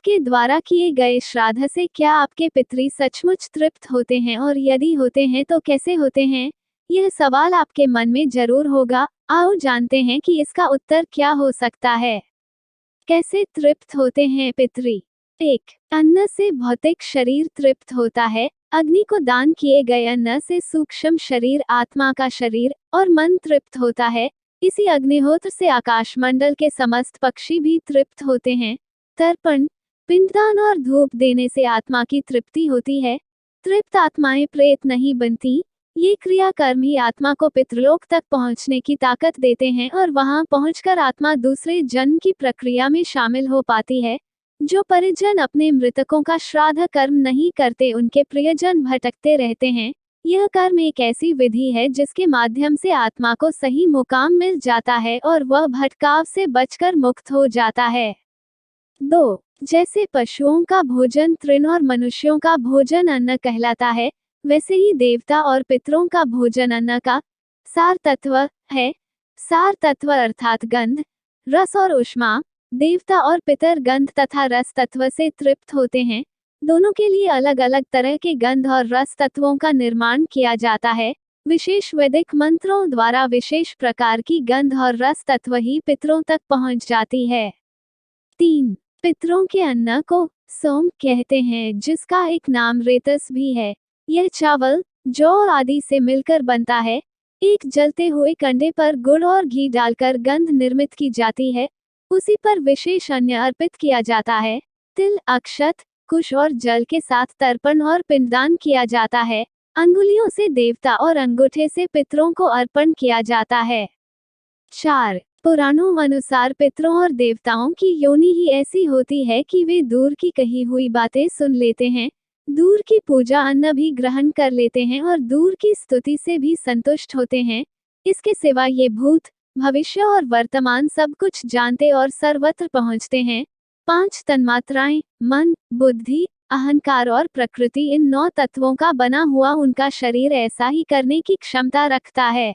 आपके द्वारा किए गए श्राद्ध से क्या आपके पितृ सचमुच तृप्त होते हैं, और यदि होते हैं तो कैसे होते हैं? यह सवाल आपके मन में जरूर होगा। आओ जानते हैं कि इसका उत्तर क्या हो सकता है। कैसे तृप्त होते हैं पितृ? 1. अन्न से भौतिक शरीर तृप्त होता है। अग्नि को दान किए गए अन्न से सूक्ष्म शरीर, आत्मा का शरीर और मन तृप्त होता है। इसी अग्निहोत्र से आकाशमंडल के समस्त पक्षी भी तृप्त होते हैं। तर्पण, पिंडदान और धूप देने से आत्मा की तृप्ति होती है। तृप्त आत्माएं प्रेत नहीं बनती। ये क्रियाकर्म ही आत्मा को पितृलोक तक पहुंचने की ताकत देते हैं और वहां पहुंचकर आत्मा दूसरे जन्म की प्रक्रिया में शामिल हो पाती है। जो परिजन अपने मृतकों का श्राद्ध कर्म नहीं करते, उनके प्रियजन भटकते रहते हैं। यह कर्म एक ऐसी विधि है जिसके माध्यम से आत्मा को सही मुकाम मिल जाता है और वह भटकाव से बचकर मुक्त हो जाता है। 2. जैसे पशुओं का भोजन तृण और मनुष्यों का भोजन अन्न कहलाता है, वैसे ही देवता और पितरों का भोजन अन्न का सार तत्व है। सार तत्व अर्थात गंध, रस और ऊष्मा। देवता और पितर गंध तथा रस तत्व से तृप्त होते हैं। दोनों के लिए अलग अलग तरह के गंध और रस तत्वों का निर्माण किया जाता है। विशेष वैदिक मंत्रों द्वारा विशेष प्रकार की गंध और रस तत्व ही पितरों तक पहुंच जाती है। 3. पितरों के अन्न को सोम कहते हैं, जिसका एक नाम रेतस भी है। यह चावल, जौ आदि से मिलकर बनता है। एक जलते हुए कंडे पर गुड़ और घी डालकर गंध निर्मित की जाती है। उसी पर विशेष अन्न अर्पित किया जाता है। तिल, अक्षत, कुश और जल के साथ तर्पण और पिंडदान किया जाता है। अंगुलियों से देवता और अंगूठे से पितरों को अर्पण किया जाता है। 4. पुराणों अनुसार पितरों और देवताओं की योनि ही ऐसी होती है कि वे दूर की कही हुई बातें सुन लेते हैं, दूर की पूजा अन्न भी ग्रहण कर लेते हैं और दूर की स्तुति से भी संतुष्ट होते हैं। इसके सिवा ये भूत, भविष्य और वर्तमान सब कुछ जानते और सर्वत्र पहुंचते हैं। 5 तन्मात्राएं, मन, बुद्धि, अहंकार और प्रकृति, इन 9 तत्वों का बना हुआ उनका शरीर ऐसा ही करने की क्षमता रखता है।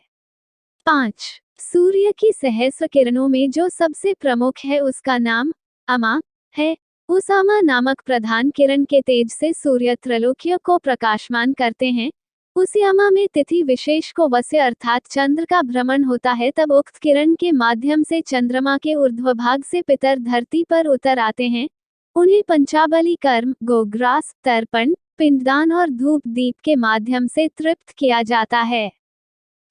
5. सूर्य की सहस्र किरणों में जो सबसे प्रमुख है उसका नाम अमा है। उस अमा नामक प्रधान किरण के तेज से सूर्य त्रैलोक्य को प्रकाशमान करते हैं। उसी अमा में तिथि विशेष को वस्य अर्थात चंद्र का भ्रमण होता है। तब उक्त किरण के माध्यम से चंद्रमा के ऊर्ध्व भाग से पितर धरती पर उतर आते हैं। उन्हें पंचाबली कर्म, गोग्रास, तर्पण, पिंडदान और धूप दीप के माध्यम से तृप्त किया जाता है।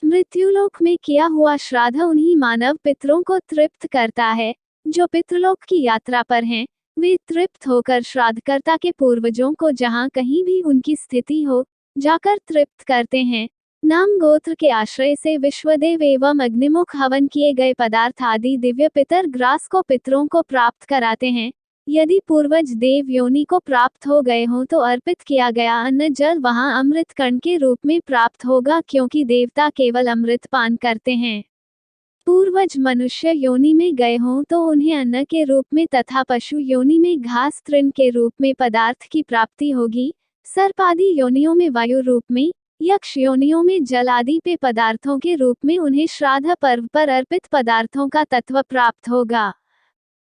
मृत्युलोक में किया हुआ श्राद्ध उन्हीं मानव पितरों को तृप्त करता है। जो पितृलोक की यात्रा पर हैं, वे तृप्त होकर श्राद्धकर्ता के पूर्वजों को जहां कहीं भी उनकी स्थिति हो, जाकर तृप्त करते हैं। नाम गोत्र के आश्रय से विश्वदेव एवं अग्निमुख हवन किए गए पदार्थ आदि दिव्य पितर ग्रास को पितरों को प्राप्त कराते हैं। यदि पूर्वज देव योनि को प्राप्त हो गए हों तो अर्पित किया गया अन्न जल वहां अमृत कण के रूप में प्राप्त होगा, क्योंकि देवता केवल अमृत पान करते हैं। पूर्वज मनुष्य योनि में गए हों तो उन्हें अन्न के रूप में तथा पशु योनि में घास तृण के रूप में पदार्थ की प्राप्ति होगी। सर्प आदि योनियों में वायु रूप में, यक्ष योनियों में जल आदि पेय पदार्थों के रूप में उन्हें श्राद्ध पर्व पर अर्पित पदार्थों का तत्व प्राप्त होगा।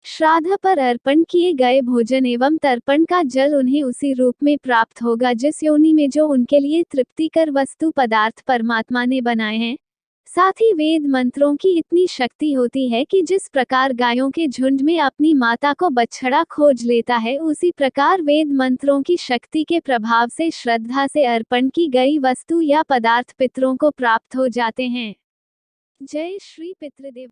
श्राद्ध पर अर्पण किए गए भोजन एवं तर्पण का जल उन्हें उसी रूप में प्राप्त होगा जिस योनि में जो उनके लिए तृप्तिकर वस्तु पदार्थ परमात्मा ने बनाए हैं। साथ ही वेद मंत्रों की इतनी शक्ति होती है कि जिस प्रकार गायों के झुंड में अपनी माता को बछड़ा खोज लेता है, उसी प्रकार वेद मंत्रों की शक्ति के प्रभाव से श्रद्धा से अर्पण की गई वस्तु या पदार्थ पितरों को प्राप्त हो जाते हैं। जय श्री पितृदेव।